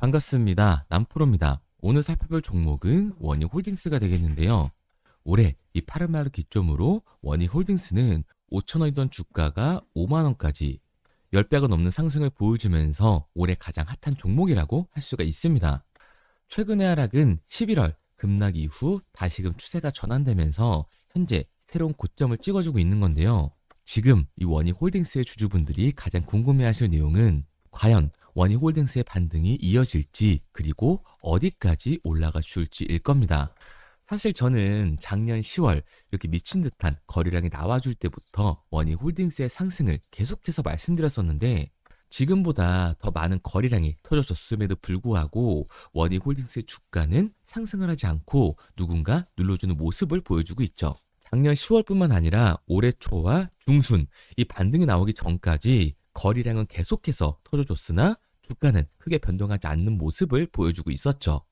반갑습니다. 남프로입니다. 오늘 살펴볼 종목은 원희홀딩스가 되겠는데요. 올해 이 파란 말을 기점으로 원희홀딩스는 5,000원이던 주가가 5만 원까지 10배가 넘는 상승을 보여주면서 올해 가장 핫한 종목이라고 할 수가 있습니다. 최근의 하락은 11월 급락 이후 다시금 추세가 전환되면서 현재 새로운 고점을 찍어주고 있는 건데요. 지금 이 원희홀딩스의 주주분들이 가장 궁금해하실 내용은 과연 원희홀딩스의 반등이 이어질지 그리고 어디까지 올라가 줄지일 겁니다. 사실 저는 작년 10월 이렇게 미친 듯한 거래량이 나와줄 때부터 원희홀딩스의 상승을 계속해서 말씀드렸었는데 지금보다 더 많은 거래량이 터져졌음에도 불구하고 원희홀딩스의 주가는 상승을 하지 않고 누군가 눌러주는 모습을 보여주고 있죠. 작년 10월뿐만 아니라 올해 초와 중순 이 반등이 나오기 전까지 거래량은 계속해서 터져줬으나 주가는 크게 변동하지 않는 모습을 보여주고 있었죠.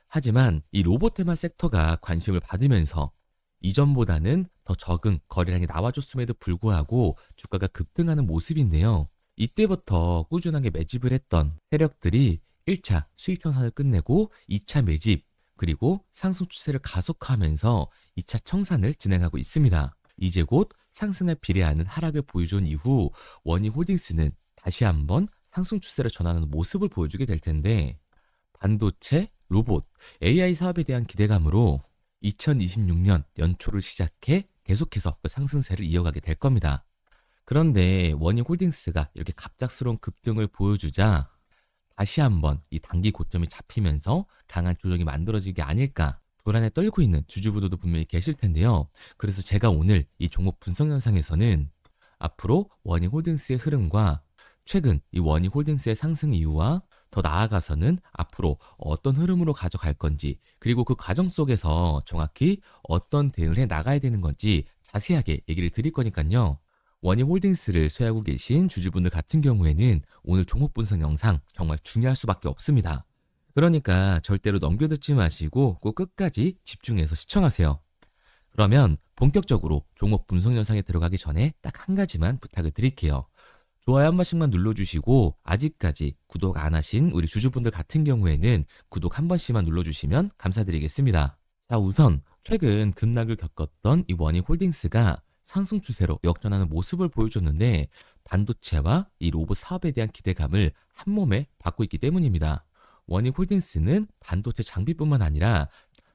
하지만 이 로봇 테마 섹터가 관심을 받으면서 이전보다는 더 적은 거래량이 나와줬음에도 불구하고 주가가 급등하는 모습인데요. 이때부터 꾸준하게 매집을 했던 세력들이 1차 수익 청산을 끝내고 2차 매집 그리고 상승 추세를 가속화하면서 2차 청산을 진행하고 있습니다. 이제 곧 상승에 비례하는 하락을 보여준 이후 원희홀딩스는 다시 한번 상승 추세를 전환하는 모습을 보여주게 될 텐데 반도체, 로봇, AI 사업에 대한 기대감으로 2026년 연초를 시작해 계속해서 그 상승세를 이어가게 될 겁니다. 그런데 원희홀딩스가 이렇게 갑작스러운 급등을 보여주자 다시 한번 이 단기 고점이 잡히면서 강한 조정이 만들어지게 아닐까 불안에 떨고 있는 주주분들도 분명히 계실 텐데요. 그래서 제가 오늘 이 종목 분석 영상에서는 앞으로 원희홀딩스의 흐름과 최근 이 원희홀딩스의 상승 이유와 더 나아가서는 앞으로 어떤 흐름으로 가져갈 건지 그리고 그 과정 속에서 정확히 어떤 대응을 해 나가야 되는 건지 자세하게 얘기를 드릴 거니까요. 원희홀딩스를 소유하고 계신 주주분들 같은 경우에는 오늘 종목 분석 영상 정말 중요할 수밖에 없습니다. 그러니까 절대로 넘겨듣지 마시고 꼭 끝까지 집중해서 시청하세요. 그러면 본격적으로 종목 분석 영상에 들어가기 전에 딱 한 가지만 부탁을 드릴게요. 좋아요 한 번씩만 눌러주시고 아직까지 구독 안 하신 우리 주주분들 같은 경우에는 구독 한 번씩만 눌러주시면 감사드리겠습니다. 자, 우선 최근 급락을 겪었던 이 원희홀딩스가 상승 추세로 역전하는 모습을 보여줬는데 반도체와 이 로봇 사업에 대한 기대감을 한 몸에 받고 있기 때문입니다. 원희홀딩스는 반도체 장비뿐만 아니라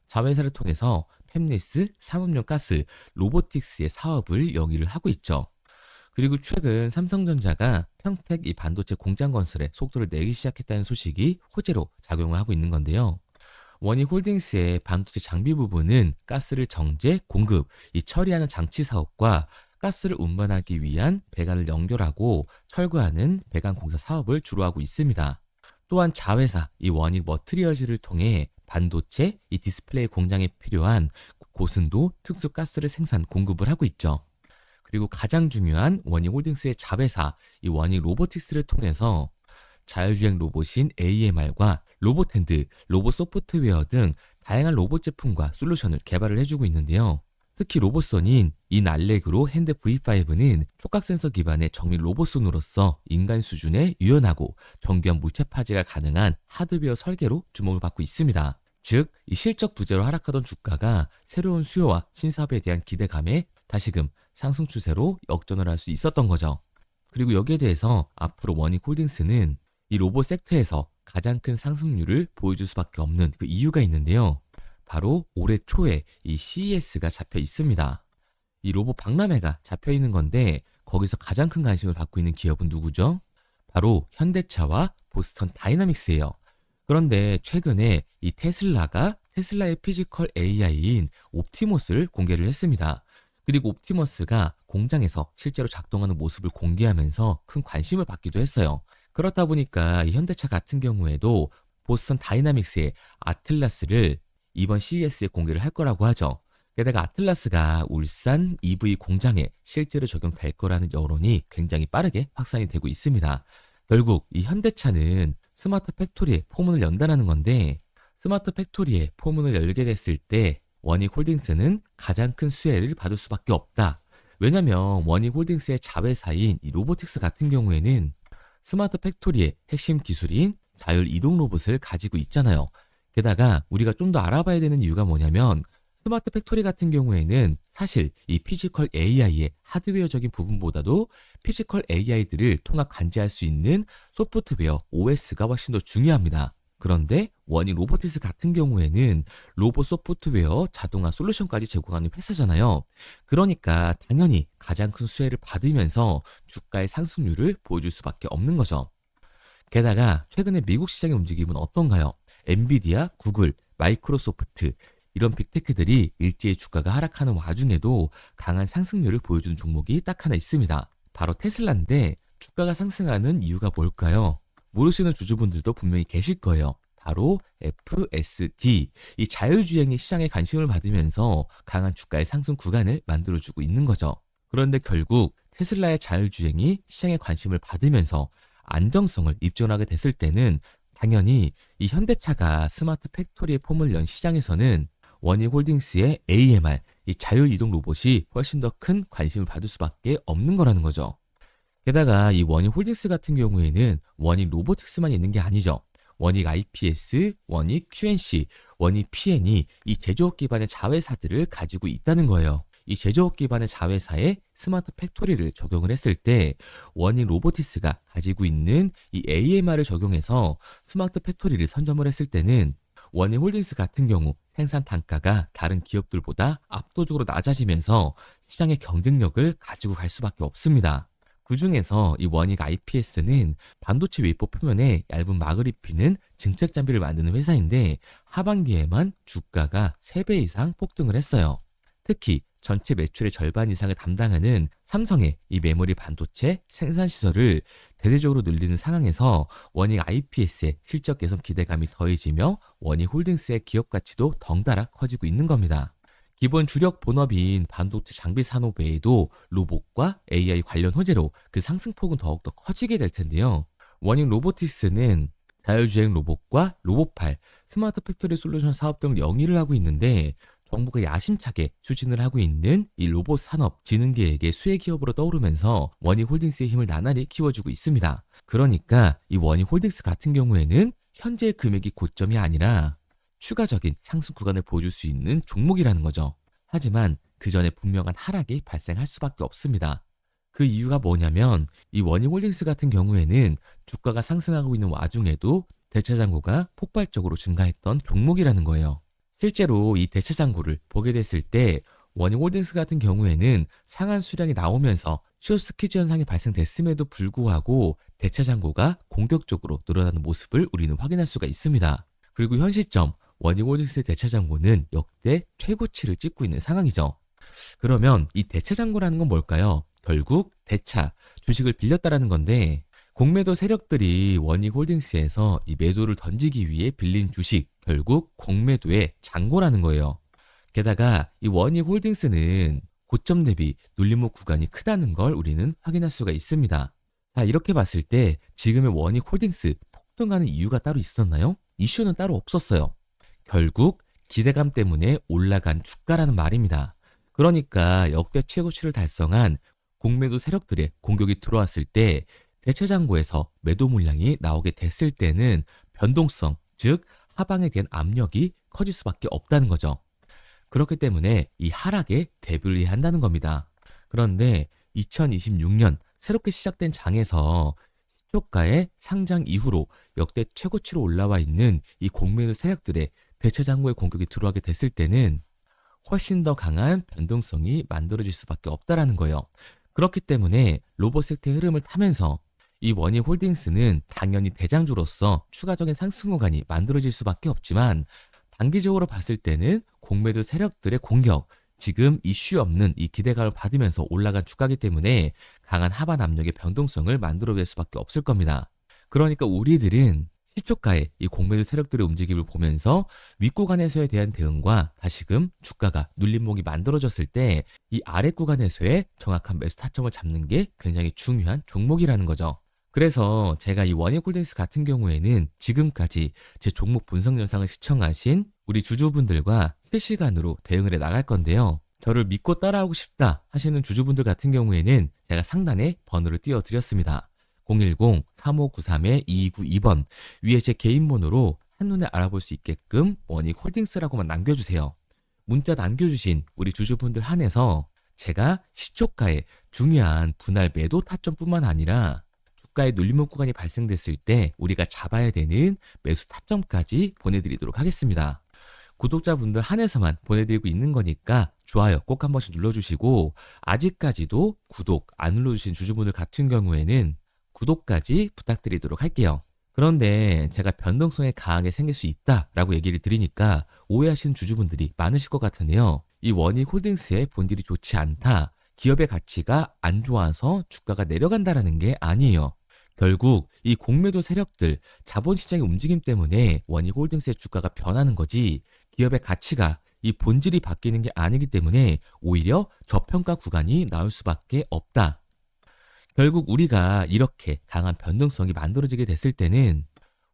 자회사를 통해서 팹리스, 산업용 가스, 로보틱스의 사업을 영위를 하고 있죠. 그리고 최근 삼성전자가 평택 이 반도체 공장 건설에 속도를 내기 시작했다는 소식이 호재로 작용을 하고 있는 건데요. 원희홀딩스의 반도체 장비 부분은 가스를 정제, 공급, 이 처리하는 장치 사업과 가스를 운반하기 위한 배관을 연결하고 철거하는 배관 공사 사업을 주로 하고 있습니다. 또한 자회사 이 원희 머트리얼즈를 통해 반도체 이 디스플레이 공장에 필요한 고순도 특수 가스를 생산 공급을 하고 있죠. 그리고 가장 중요한 원희홀딩스의 자회사 이 원희 로보틱스를 통해서 자율주행 로봇인 AMR과 로봇핸드, 로봇 소프트웨어 등 다양한 로봇 제품과 솔루션을 개발을 해주고 있는데요. 특히 로봇선인 이 날렉으로 핸드 V5는 촉각 센서 기반의 정밀 로봇선으로서 인간 수준의 유연하고 정교한 물체 파지가 가능한 하드웨어 설계로 주목을 받고 있습니다. 즉, 이 실적 부재로 하락하던 주가가 새로운 수요와 신사업에 대한 기대감에 다시금 상승 추세로 역전을 할 수 있었던 거죠. 그리고 여기에 대해서 앞으로 원희홀딩스는 이 로봇 섹터에서 가장 큰 상승률을 보여줄 수밖에 없는 그 이유가 있는데요. 바로 올해 초에 이 CES가 잡혀 있습니다. 이 로봇 박람회가 잡혀 있는 건데 거기서 가장 큰 관심을 받고 있는 기업은 누구죠? 바로 현대차와 보스턴 다이나믹스예요. 그런데 최근에 이 테슬라가 테슬라의 피지컬 AI인 옵티머스를 공개를 했습니다. 그리고 옵티머스가 공장에서 실제로 작동하는 모습을 공개하면서 큰 관심을 받기도 했어요. 그렇다 보니까 이 현대차 같은 경우에도 보스턴 다이나믹스의 아틀라스를 이번 CES에 공개를 할 거라고 하죠. 게다가 아틀라스가 울산 EV 공장에 실제로 적용될 거라는 여론이 굉장히 빠르게 확산이 되고 있습니다. 결국 이 현대차는 스마트 팩토리에 포문을 연다는 건데 스마트 팩토리에 포문을 열게 됐을 때 원희홀딩스는 가장 큰 수혜를 받을 수밖에 없다. 왜냐면 원희홀딩스의 자회사인 이 로보틱스 같은 경우에는 스마트 팩토리의 핵심 기술인 자율 이동 로봇을 가지고 있잖아요. 게다가 우리가 좀 더 알아봐야 되는 이유가 뭐냐면 스마트 팩토리 같은 경우에는 사실 이 피지컬 AI의 하드웨어적인 부분보다도 피지컬 AI들을 통합 관제할 수 있는 소프트웨어 OS가 훨씬 더 중요합니다. 그런데 원익 로보티스 같은 경우에는 로봇 소프트웨어 자동화 솔루션까지 제공하는 회사잖아요. 그러니까 당연히 가장 큰 수혜를 받으면서 주가의 상승률을 보여줄 수밖에 없는 거죠. 게다가 최근에 미국 시장의 움직임은 어떤가요? 엔비디아, 구글, 마이크로소프트 이런 빅테크들이 일제히 주가가 하락하는 와중에도 강한 상승률을 보여주는 종목이 딱 하나 있습니다. 바로 테슬라인데 주가가 상승하는 이유가 뭘까요? 모르시는 주주분들도 분명히 계실 거예요. 바로 FSD, 이 자율주행이 시장에 관심을 받으면서 강한 주가의 상승 구간을 만들어주고 있는 거죠. 그런데 결국 테슬라의 자율주행이 시장에 관심을 받으면서 안정성을 입증하게 됐을 때는 당연히 이 현대차가 스마트 팩토리의 폼을 연 시장에서는 원익홀딩스의 AMR, 이 자율이동 로봇이 훨씬 더 큰 관심을 받을 수밖에 없는 거라는 거죠. 게다가 이 원익홀딩스 같은 경우에는 원익 로보틱스만 있는 게 아니죠. 원익 IPS, 원익 QNC, 원익 PN이 이 제조업 기반의 자회사들을 가지고 있다는 거예요. 이 제조업 기반의 자회사에 스마트 팩토리를 적용을 했을 때 원익 로보티스가 가지고 있는 이 AMR을 적용해서 스마트 팩토리를 선점을 했을 때는 원익 홀딩스 같은 경우 생산 단가가 다른 기업들보다 압도적으로 낮아지면서 시장의 경쟁력을 가지고 갈 수밖에 없습니다. 그 중에서 이 원익 IPS는 반도체 웨이퍼 표면에 얇은 막을 입히는 증책 장비를 만드는 회사인데 하반기에만 주가가 3배 이상 폭등을 했어요. 특히 전체 매출의 절반 이상을 담당하는 삼성의 이 메모리 반도체 생산 시설을 대대적으로 늘리는 상황에서 원익 IPS의 실적 개선 기대감이 더해지며 원익 홀딩스의 기업 가치도 덩달아 커지고 있는 겁니다. 기본 주력 본업인 반도체 장비 산업 외에도 로봇과 AI 관련 호재로 그 상승폭은 더욱더 커지게 될 텐데요. 원익 로보티스는 자율주행 로봇과 로봇팔, 스마트 팩토리 솔루션 사업 등을 영위를 하고 있는데 정부가 야심차게 추진을 하고 있는 이 로봇 산업 진흥계에게 수혜 기업으로 떠오르면서 원익 홀딩스의 힘을 나날이 키워주고 있습니다. 그러니까 이 원익 홀딩스 같은 경우에는 현재의 금액이 고점이 아니라 추가적인 상승 구간을 보여줄 수 있는 종목이라는 거죠. 하지만 그 전에 분명한 하락이 발생할 수밖에 없습니다. 그 이유가 뭐냐면 이 원익 홀딩스 같은 경우에는 주가가 상승하고 있는 와중에도 대차 잔고가 폭발적으로 증가했던 종목이라는 거예요. 실제로 이 대차 잔고를 보게 됐을 때 원익 홀딩스 같은 경우에는 상한 수량이 나오면서 숏스퀴즈 현상이 발생됐음에도 불구하고 대차 잔고가 공격적으로 늘어나는 모습을 우리는 확인할 수가 있습니다. 그리고 현 시점 원익 홀딩스의 대차 잔고는 역대 최고치를 찍고 있는 상황이죠. 그러면 이 대차 잔고라는 건 뭘까요? 결국 대차, 주식을 빌렸다라는 건데 공매도 세력들이 원익 홀딩스에서 이 매도를 던지기 위해 빌린 주식, 결국 공매도의 잔고라는 거예요. 게다가 이 원익 홀딩스는 고점 대비 눌림목 구간이 크다는 걸 우리는 확인할 수가 있습니다. 자, 이렇게 봤을 때 지금의 원익 홀딩스 폭등하는 이유가 따로 있었나요? 이슈는 따로 없었어요. 결국 기대감 때문에 올라간 주가라는 말입니다. 그러니까 역대 최고치를 달성한 공매도 세력들의 공격이 들어왔을 때 대체 잔고에서 매도 물량이 나오게 됐을 때는 변동성, 즉 하방에 대한 압력이 커질 수밖에 없다는 거죠. 그렇기 때문에 이 하락에 대비를 해야 한다는 겁니다. 그런데 2026년 새롭게 시작된 장에서 시초가의 상장 이후로 역대 최고치로 올라와 있는 이 공매도 세력들의 대체 잔고의 공격이 들어가게 됐을 때는 훨씬 더 강한 변동성이 만들어질 수밖에 없다라는 거예요. 그렇기 때문에 로봇 섹터의 흐름을 타면서 이 원익 홀딩스는 당연히 대장주로서 추가적인 상승 구간이 만들어질 수밖에 없지만 단기적으로 봤을 때는 공매도 세력들의 공격, 지금 이슈 없는 이 기대감을 받으면서 올라간 주가이기 때문에 강한 하반 압력의 변동성을 만들어낼 수밖에 없을 겁니다. 그러니까 우리들은 시초가의 이 공매도 세력들의 움직임을 보면서 윗구간에서에 대한 대응과 다시금 주가가 눌림목이 만들어졌을 때 이 아랫구간에서의 정확한 매수 타점을 잡는 게 굉장히 중요한 종목이라는 거죠. 그래서 제가 이 원익홀딩스 같은 경우에는 지금까지 제 종목 분석 영상을 시청하신 우리 주주분들과 실시간으로 대응을 해 나갈 건데요. 저를 믿고 따라하고 싶다 하시는 주주분들 같은 경우에는 제가 상단에 번호를 띄워드렸습니다. 010-3593-2292번 위에 제 개인 번호로 한눈에 알아볼 수 있게끔 원익홀딩스라고만 남겨주세요. 문자 남겨주신 우리 주주분들 한해서 제가 시초가의 중요한 분할 매도 타점뿐만 아니라 주가의 눌림목 구간이 발생됐을 때 우리가 잡아야 되는 매수 타점까지 보내드리도록 하겠습니다. 구독자분들 한해서만 보내드리고 있는 거니까 좋아요 꼭 한 번씩 눌러주시고, 아직까지도 구독 안 눌러주신 주주분들 같은 경우에는 구독까지 부탁드리도록 할게요. 그런데 제가 변동성이 강하게 생길 수 있다라고 얘기를 드리니까 오해하시는 주주분들이 많으실 것 같은데요. 이 원익홀딩스의 본질이 좋지 않다, 기업의 가치가 안 좋아서 주가가 내려간다라는 게 아니에요. 결국 이 공매도 세력들, 자본시장의 움직임 때문에 원익홀딩스의 주가가 변하는 거지, 기업의 가치가 이 본질이 바뀌는 게 아니기 때문에 오히려 저평가 구간이 나올 수밖에 없다. 결국 우리가 이렇게 강한 변동성이 만들어지게 됐을 때는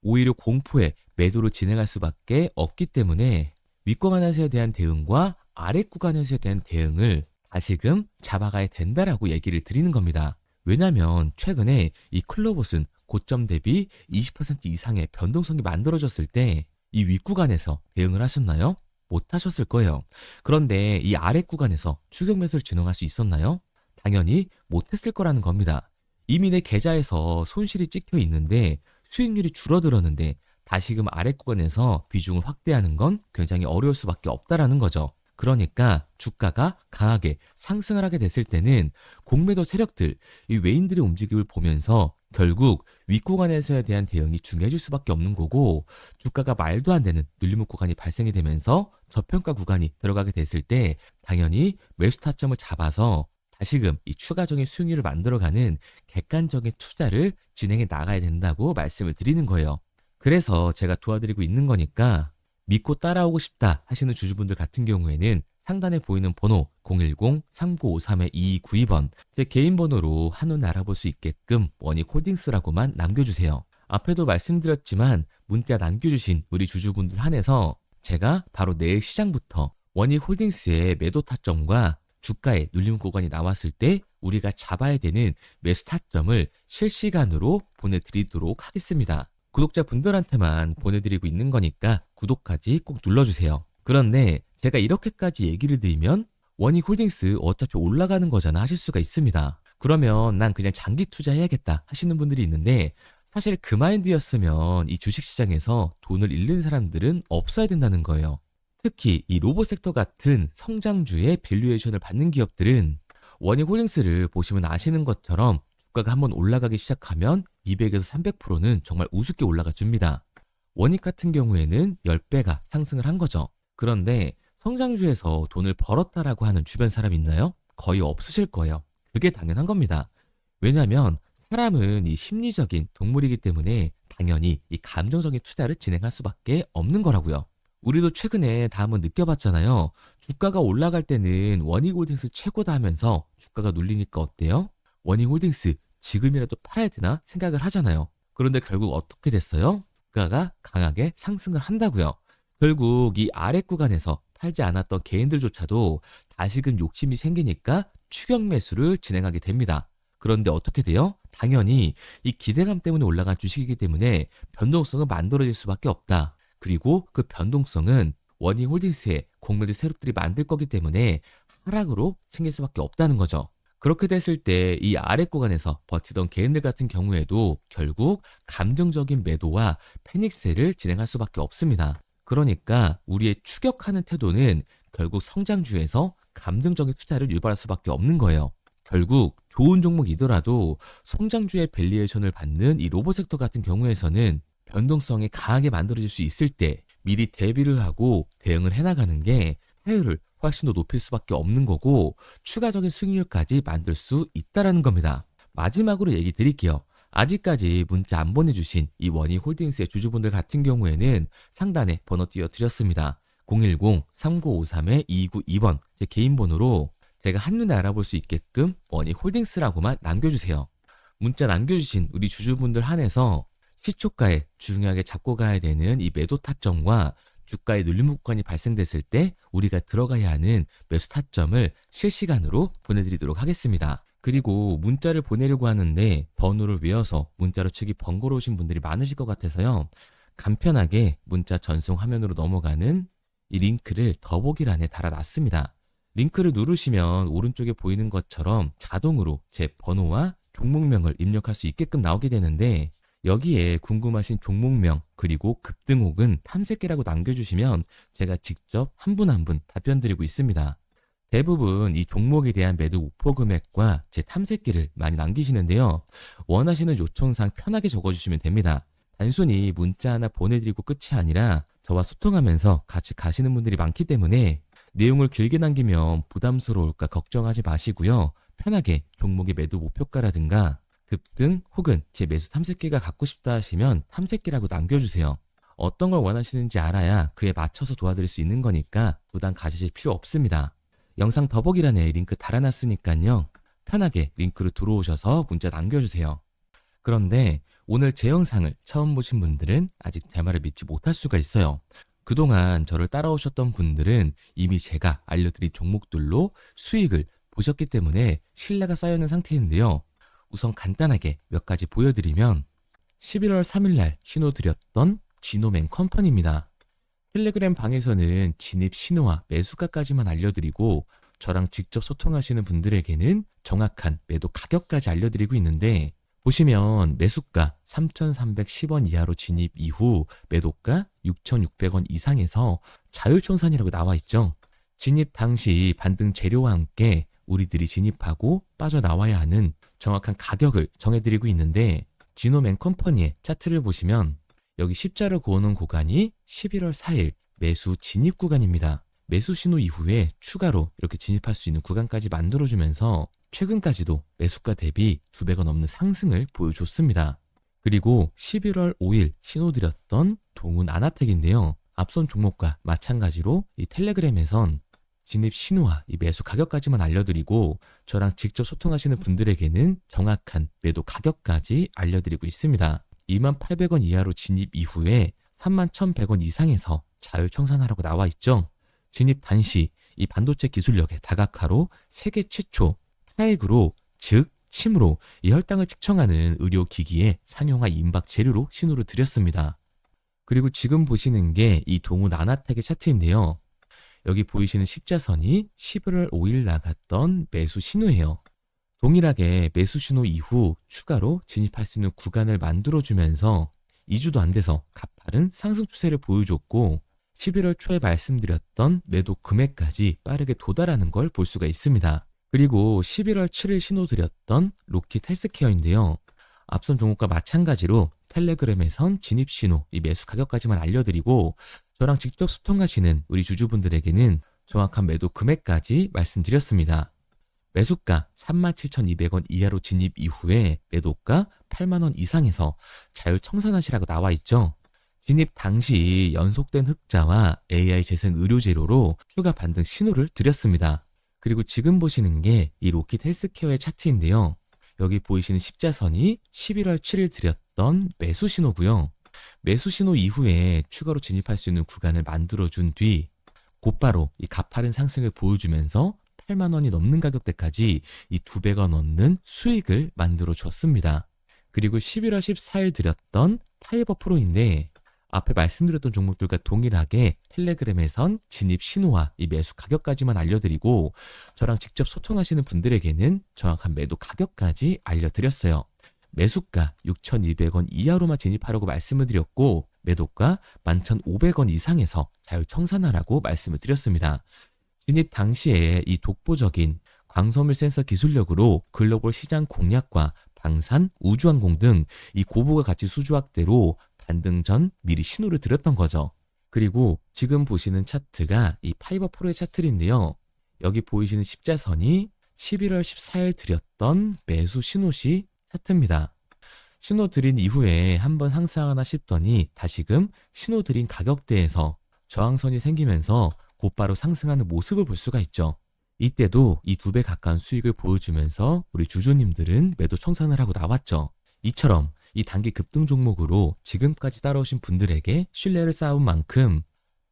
오히려 공포의 매도를 진행할 수밖에 없기 때문에 윗구간에서에 대한 대응과 아랫구간에서에 대한 대응을 다시금 잡아가야 된다라고 얘기를 드리는 겁니다. 왜냐하면 최근에 이 클로봇은 고점 대비 20% 이상의 변동성이 만들어졌을 때 이 윗구간에서 대응을 하셨나요? 못 하셨을 거예요. 그런데 이 아랫구간에서 추격 매수를 진행할 수 있었나요? 당연히 못했을 거라는 겁니다. 이미 내 계좌에서 손실이 찍혀 있는데 수익률이 줄어들었는데 다시금 아랫구간에서 비중을 확대하는 건 굉장히 어려울 수밖에 없다라는 거죠. 그러니까 주가가 강하게 상승을 하게 됐을 때는 공매도 세력들, 이 외인들의 움직임을 보면서 결국 윗구간에서에 대한 대응이 중요해질 수밖에 없는 거고, 주가가 말도 안 되는 눌림목 구간이 발생이 되면서 저평가 구간이 들어가게 됐을 때 당연히 매수 타점을 잡아서 다시금 이 추가적인 수익률을 만들어가는 객관적인 투자를 진행해 나가야 된다고 말씀을 드리는 거예요. 그래서 제가 도와드리고 있는 거니까 믿고 따라오고 싶다 하시는 주주분들 같은 경우에는 상단에 보이는 번호 010-3953-2292번 제 개인 번호로 한눈 알아볼 수 있게끔 원익홀딩스라고만 남겨주세요. 앞에도 말씀드렸지만 문자 남겨주신 우리 주주분들 한해서 제가 바로 내일 시장부터 원익홀딩스의 매도 타점과 주가의 눌림 구간이 나왔을 때 우리가 잡아야 되는 매수 타점을 실시간으로 보내드리도록 하겠습니다. 구독자분들한테만 보내드리고 있는 거니까 구독까지 꼭 눌러주세요. 그런데 제가 이렇게까지 얘기를 드리면 원익홀딩스 어차피 올라가는 거잖아 하실 수가 있습니다. 그러면 난 그냥 장기 투자해야겠다 하시는 분들이 있는데, 사실 그 마인드였으면 이 주식시장에서 돈을 잃는 사람들은 없어야 된다는 거예요. 특히 이 로봇 섹터 같은 성장주의 밸류에이션을 받는 기업들은 원익홀딩스를 보시면 아시는 것처럼 주가가 한번 올라가기 시작하면 200에서 300%는 정말 우습게 올라가 줍니다. 원익 같은 경우에는 10배가 상승을 한 거죠. 그런데 성장주에서 돈을 벌었다라고 하는 주변 사람 있나요? 거의 없으실 거예요. 그게 당연한 겁니다. 왜냐하면 사람은 이 심리적인 동물이기 때문에 당연히 이 감정적인 투자를 진행할 수밖에 없는 거라고요. 우리도 최근에 다 한번 느껴봤잖아요. 주가가 올라갈 때는 원익홀딩스 최고다 하면서 주가가 눌리니까 어때요? 원익홀딩스 지금이라도 팔아야 되나 생각을 하잖아요. 그런데 결국 어떻게 됐어요? 주가가 강하게 상승을 한다고요. 결국 이 아랫 구간에서 팔지 않았던 개인들조차도 다시금 욕심이 생기니까 추격 매수를 진행하게 됩니다. 그런데 어떻게 돼요? 당연히 이 기대감 때문에 올라간 주식이기 때문에 변동성은 만들어질 수밖에 없다. 그리고 그 변동성은 원익홀딩스의 공매도 세력들이 만들 거기 때문에 하락으로 생길 수밖에 없다는 거죠. 그렇게 됐을 때 이 아랫 구간에서 버티던 개인들 같은 경우에도 결국 감정적인 매도와 패닉세를 진행할 수밖에 없습니다. 그러니까 우리의 추격하는 태도는 결국 성장주에서 감정적인 투자를 유발할 수밖에 없는 거예요. 결국 좋은 종목이더라도 성장주의 밸류에이션을 받는 이 로봇 섹터 같은 경우에서는 변동성이 강하게 만들어질 수 있을 때 미리 대비를 하고 대응을 해나가는 게 타율을 훨씬 더 높일 수밖에 없는 거고 추가적인 수익률까지 만들 수 있다는 겁니다. 마지막으로 얘기 드릴게요. 아직까지 문자 안 보내주신 이 원익홀딩스의 주주분들 같은 경우에는 상단에 번호 띄워드렸습니다. 010-3953-2292번 제 개인 번호로 제가 한눈에 알아볼 수 있게끔 원익홀딩스라고만 남겨주세요. 문자 남겨주신 우리 주주분들 한해서 시초가에 중요하게 잡고 가야 되는 이 매도 타점과 주가의 눌림 구간이 발생됐을 때 우리가 들어가야 하는 매수 타점을 실시간으로 보내드리도록 하겠습니다. 그리고 문자를 보내려고 하는데 번호를 외워서 문자로 치기 번거로우신 분들이 많으실 것 같아서요. 간편하게 문자 전송 화면으로 넘어가는 이 링크를 더보기란에 달아놨습니다. 링크를 누르시면 오른쪽에 보이는 것처럼 자동으로 제 번호와 종목명을 입력할 수 있게끔 나오게 되는데, 여기에 궁금하신 종목명 그리고 급등 혹은 탐색기라고 남겨주시면 제가 직접 한 분 한 분 답변 드리고 있습니다. 대부분 이 종목에 대한 매도 목표 금액과 제 탐색기를 많이 남기시는데요. 원하시는 요청사항 편하게 적어주시면 됩니다. 단순히 문자 하나 보내드리고 끝이 아니라 저와 소통하면서 같이 가시는 분들이 많기 때문에 내용을 길게 남기면 부담스러울까 걱정하지 마시고요. 편하게 종목의 매도 목표가라든가 급등 혹은 제 매수 탐색기가 갖고 싶다 하시면 탐색기라고 남겨주세요. 어떤 걸 원하시는지 알아야 그에 맞춰서 도와드릴 수 있는 거니까 부담 가지실 필요 없습니다. 영상 더보기란에 링크 달아놨으니까요. 편하게 링크로 들어오셔서 문자 남겨주세요. 그런데 오늘 제 영상을 처음 보신 분들은 아직 제 말을 믿지 못할 수가 있어요. 그동안 저를 따라오셨던 분들은 이미 제가 알려드린 종목들로 수익을 보셨기 때문에 신뢰가 쌓여있는 상태인데요. 우선 간단하게 몇 가지 보여드리면 11월 3일날 신호드렸던 지노맨 컴퍼니입니다. 텔레그램 방에서는 진입 신호와 매수가까지만 알려드리고 저랑 직접 소통하시는 분들에게는 정확한 매도 가격까지 알려드리고 있는데, 보시면 매수가 3,310원 이하로 진입 이후 매도가 6,600원 이상에서 자율청산이라고 나와 있죠. 진입 당시 반등 재료와 함께 우리들이 진입하고 빠져나와야 하는 정확한 가격을 정해드리고 있는데, 지노맨 컴퍼니의 차트를 보시면 여기 십자를 그어놓은 구간이 11월 4일 매수 진입 구간입니다. 매수 신호 이후에 추가로 이렇게 진입할 수 있는 구간까지 만들어주면서 최근까지도 매수가 대비 2배가 넘는 상승을 보여줬습니다. 그리고 11월 5일 신호드렸던 동훈 아나텍인데요. 앞선 종목과 마찬가지로 이 텔레그램에선 진입 신호와 이 매수 가격까지만 알려드리고 저랑 직접 소통하시는 분들에게는 정확한 매도 가격까지 알려드리고 있습니다. 28,000원 이하로 진입 이후에 31,100원 이상에서 자율청산하라고 나와 있죠. 진입 단시 이 반도체 기술력의 다각화로 세계 최초 타액으로, 즉 침으로 이 혈당을 측정하는 의료기기의 상용화 임박 재료로 신호를 드렸습니다. 그리고 지금 보시는 게 이 동훈 아나텍의 차트인데요. 여기 보이시는 십자선이 11월 5일 나갔던 매수 신호예요. 동일하게 매수 신호 이후 추가로 진입할 수 있는 구간을 만들어주면서 2주도 안 돼서 가파른 상승 추세를 보여줬고 11월 초에 말씀드렸던 매도 금액까지 빠르게 도달하는 걸 볼 수가 있습니다. 그리고 11월 7일 신호 드렸던 로킷 헬스케어인데요. 앞선 종목과 마찬가지로 텔레그램에선 진입 신호, 이 매수 가격까지만 알려드리고 저랑 직접 소통하시는 우리 주주분들에게는 정확한 매도 금액까지 말씀드렸습니다. 매수가 37,200원 이하로 진입 이후에 매도가 8만원 이상에서 자율청산하시라고 나와 있죠. 진입 당시 연속된 흑자와 AI 재생 의료 재료로 추가 반등 신호를 드렸습니다. 그리고 지금 보시는 게 이 로킷 헬스케어의 차트인데요. 여기 보이시는 십자선이 11월 7일 드렸던 매수 신호고요. 매수 신호 이후에 추가로 진입할 수 있는 구간을 만들어준 뒤 곧바로 이 가파른 상승을 보여주면서 8만 원이 넘는 가격대까지 이 2배가 넘는 수익을 만들어 줬습니다. 그리고 11월 14일 드렸던 파이버 프로인데 앞에 말씀드렸던 종목들과 동일하게 텔레그램에선 진입 신호와 이 매수 가격까지만 알려드리고 저랑 직접 소통하시는 분들에게는 정확한 매도 가격까지 알려드렸어요. 매수가 6,200원 이하로만 진입하라고 말씀을 드렸고 매도가 11,500원 이상에서 자율청산하라고 말씀을 드렸습니다. 진입 당시에 이 독보적인 광섬유 센서 기술력으로 글로벌 시장 공략과 방산, 우주항공 등 이 고부가 가치 수주 확대로 반등 전 미리 신호를 드렸던 거죠. 그리고 지금 보시는 차트가 이 파이버 프로의 차트인데요. 여기 보이시는 십자선이 11월 14일 드렸던 매수 신호시 차트입니다. 신호 드린 이후에 한번 상승하나 싶더니 다시금 신호 드린 가격대에서 저항선이 생기면서 곧바로 상승하는 모습을 볼 수가 있죠. 이때도 이 2배 가까운 수익을 보여주면서 우리 주주님들은 매도 청산을 하고 나왔죠. 이처럼 이 단기 급등 종목으로 지금까지 따라오신 분들에게 신뢰를 쌓은 만큼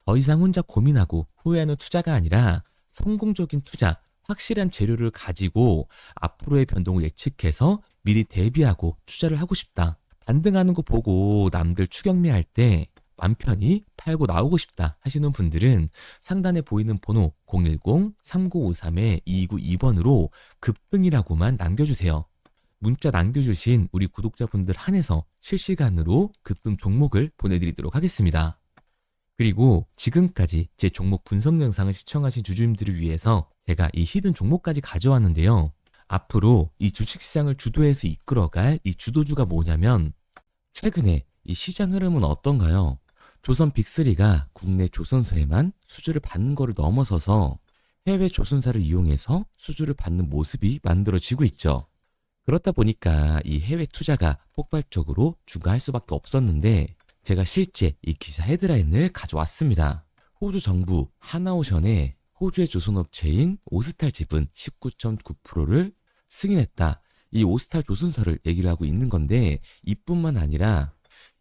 더 이상 혼자 고민하고 후회하는 투자가 아니라 성공적인 투자, 확실한 재료를 가지고 앞으로의 변동을 예측해서 미리 대비하고 투자를 하고 싶다. 반등하는 거 보고 남들 추격매할 때 맘 편히 팔고 나오고 싶다 하시는 분들은 상단에 보이는 번호 010-3953-2292번으로 급등이라고만 남겨주세요. 문자 남겨주신 우리 구독자분들 한해서 실시간으로 급등 종목을 보내드리도록 하겠습니다. 그리고 지금까지 제 종목 분석 영상을 시청하신 주주님들을 위해서 제가 이 히든 종목까지 가져왔는데요. 앞으로 이 주식시장을 주도해서 이끌어갈 이 주도주가 뭐냐면 최근에 이 시장 흐름은 어떤가요? 조선 빅3가 국내 조선사에만 수주를 받는 거를 넘어서서 해외 조선사를 이용해서 수주를 받는 모습이 만들어지고 있죠. 그렇다 보니까 이 해외 투자가 폭발적으로 증가할 수밖에 없었는데 제가 실제 이 기사 헤드라인을 가져왔습니다. 호주 정부 하나오션에 호주의 조선업체인 오스탈 지분 19.9%를 승인했다. 이 오스탈 조선사를 얘기를 하고 있는 건데 이뿐만 아니라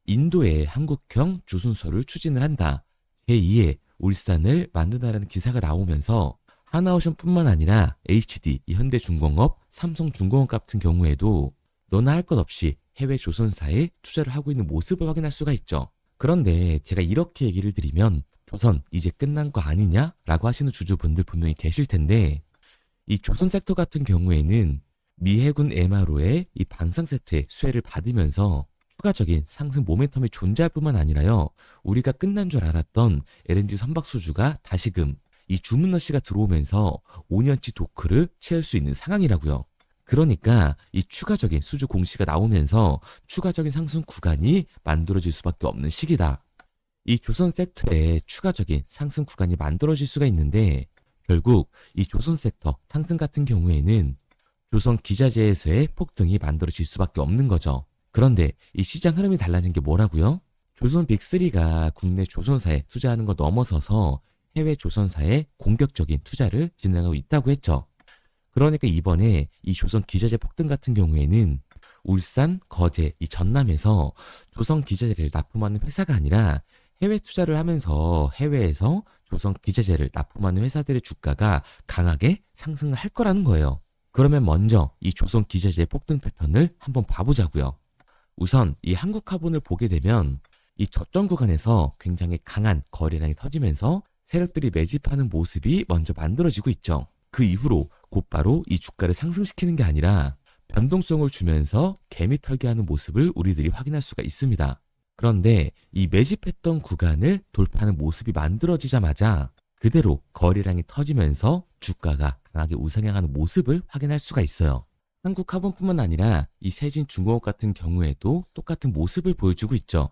인도의 한국형 조선소를 추진을 한다. 제2의 울산을 만든다라는 기사가 나오면서 하나오션뿐만 아니라 HD, 현대중공업, 삼성중공업 같은 경우에도 너나 할 것 없이 해외 조선사에 투자를 하고 있는 모습을 확인할 수가 있죠. 그런데 제가 이렇게 얘기를 드리면 조선 이제 끝난 거 아니냐라고 하시는 주주분들 분명히 계실 텐데 이 조선 섹터 같은 경우에는 미 해군 MRO의 이 방산 세트의 수혜를 받으면서 추가적인 상승 모멘텀이 존재할 뿐만 아니라요. 우리가 끝난 줄 알았던 LNG 선박 수주가 다시금 이 주문러시가 들어오면서 5년치 도크를 채울 수 있는 상황이라고요. 그러니까 이 추가적인 수주 공시가 나오면서 추가적인 상승 구간이 만들어질 수밖에 없는 시기다. 이 조선 섹터에 추가적인 상승 구간이 만들어질 수가 있는데 결국 이 조선 섹터 상승 같은 경우에는 조선 기자재에서의 폭등이 만들어질 수밖에 없는 거죠. 그런데 이 시장 흐름이 달라진 게 뭐라고요? 조선 빅3가 국내 조선사에 투자하는 거 넘어서서 해외 조선사에 공격적인 투자를 진행하고 있다고 했죠. 그러니까 이번에 이 조선 기자재 폭등 같은 경우에는 울산, 거제, 이 전남에서 조선 기자재를 납품하는 회사가 아니라 해외 투자를 하면서 해외에서 조선 기자재를 납품하는 회사들의 주가가 강하게 상승을 할 거라는 거예요. 그러면 먼저 이 조선 기자재 폭등 패턴을 한번 봐보자고요. 우선 이 한국화본을 보게 되면 이 저점 구간에서 굉장히 강한 거래량이 터지면서 세력들이 매집하는 모습이 먼저 만들어지고 있죠. 그 이후로 곧바로 이 주가를 상승시키는 게 아니라 변동성을 주면서 개미 털기하는 모습을 우리들이 확인할 수가 있습니다. 그런데 이 매집했던 구간을 돌파하는 모습이 만들어지자마자 그대로 거래량이 터지면서 주가가 강하게 우상향하는 모습을 확인할 수가 있어요. 한국화본뿐만 아니라 이 세진중공업 같은 경우에도 똑같은 모습을 보여주고 있죠.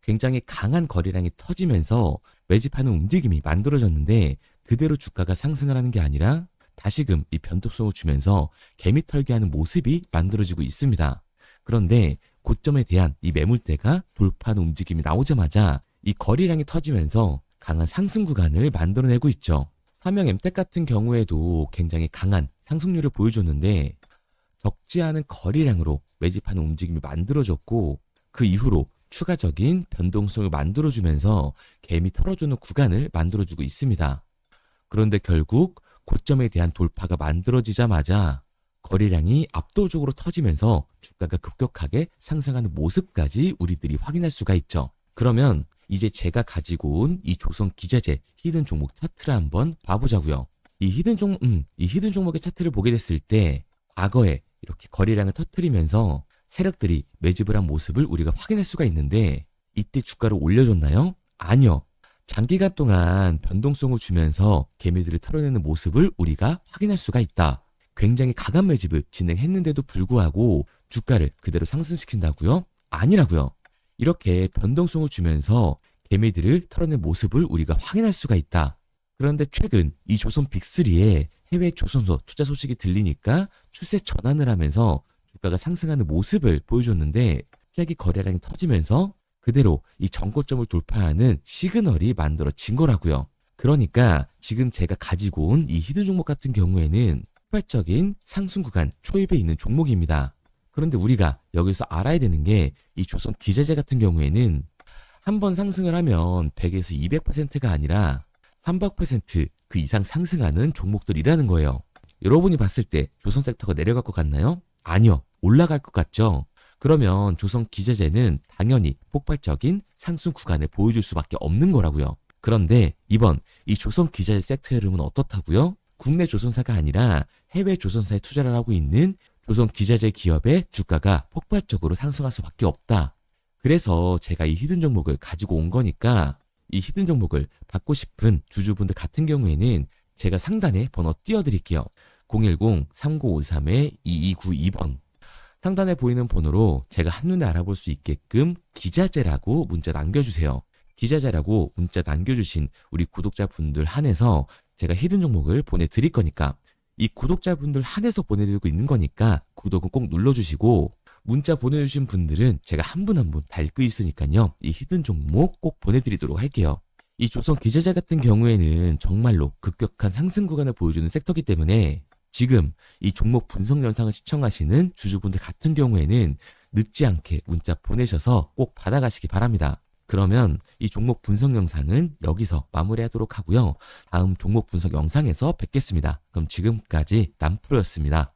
굉장히 강한 거래량이 터지면서 매집하는 움직임이 만들어졌는데 그대로 주가가 상승을 하는 게 아니라 다시금 이 변동성을 주면서 개미 털기하는 모습이 만들어지고 있습니다. 그런데 고점에 대한 이 매물대가 돌파하는 움직임이 나오자마자 이 거래량이 터지면서 강한 상승 구간을 만들어내고 있죠. 삼형 엠텍 같은 경우에도 굉장히 강한 상승률을 보여줬는데 적지 않은 거래량으로 매집하는 움직임이 만들어졌고 그 이후로 추가적인 변동성을 만들어주면서 개미 털어주는 구간을 만들어주고 있습니다. 그런데 결국 고점에 대한 돌파가 만들어지자마자 거래량이 압도적으로 터지면서 주가가 급격하게 상승하는 모습까지 우리들이 확인할 수가 있죠. 그러면 이제 제가 가지고 온 이 조선 기자재 히든 종목 차트를 한번 봐보자고요. 이 히든 종목의 차트를 보게 됐을 때 과거에 이렇게 거래량을 터뜨리면서 세력들이 매집을 한 모습을 우리가 확인할 수가 있는데 이때 주가를 올려줬나요? 아니요. 장기간 동안 변동성을 주면서 개미들을 털어내는 모습을 우리가 확인할 수가 있다. 굉장히 강한 매집을 진행했는데도 불구하고 주가를 그대로 상승시킨다고요? 아니라고요. 이렇게 변동성을 주면서 개미들을 털어낸 모습을 우리가 확인할 수가 있다. 그런데 최근 이 조선 빅3의 해외 조선소 투자 소식이 들리니까 추세 전환을 하면서 주가가 상승하는 모습을 보여줬는데 갑자기 거래량이 터지면서 그대로 이 전고점을 돌파하는 시그널이 만들어진 거라고요. 그러니까 지금 제가 가지고 온 이 히든 종목 같은 경우에는 폭발적인 상승 구간 초입에 있는 종목입니다. 그런데 우리가 여기서 알아야 되는 게 이 조선 기자재 같은 경우에는 한 번 상승을 하면 100에서 200%가 아니라 300% 그 이상 상승하는 종목들이라는 거예요. 여러분이 봤을 때 조선 섹터가 내려갈 것 같나요? 아니요. 올라갈 것 같죠? 그러면 조선 기재재는 당연히 폭발적인 상승 구간을 보여줄 수밖에 없는 거라고요. 그런데 이번 이 조선 기재재 섹터 흐름은 어떻다고요? 국내 조선사가 아니라 해외 조선사에 투자를 하고 있는 조선 기재재 기업의 주가가 폭발적으로 상승할 수밖에 없다. 그래서 제가 이 히든 종목을 가지고 온 거니까 이 히든 종목을 받고 싶은 주주분들 같은 경우에는 제가 상단에 번호 띄워드릴게요. 010-3953-2292번. 상단에 보이는 번호로 제가 한눈에 알아볼 수 있게끔 기자재라고 문자 남겨주세요. 기자재라고 문자 남겨주신 우리 구독자분들 한해서 제가 히든 종목을 보내드릴 거니까 이 구독자분들 한해서 보내드리고 있는 거니까 구독은 꼭 눌러주시고 문자 보내주신 분들은 제가 한 분 한 분 다 읽고 있으니까요. 이 히든 종목 꼭 보내드리도록 할게요. 이 조선 기재재 같은 경우에는 정말로 급격한 상승 구간을 보여주는 섹터이기 때문에 지금 이 종목 분석 영상을 시청하시는 주주분들 같은 경우에는 늦지 않게 문자 보내셔서 꼭 받아가시기 바랍니다. 그러면 이 종목 분석 영상은 여기서 마무리하도록 하고요. 다음 종목 분석 영상에서 뵙겠습니다. 그럼 지금까지 남프로였습니다.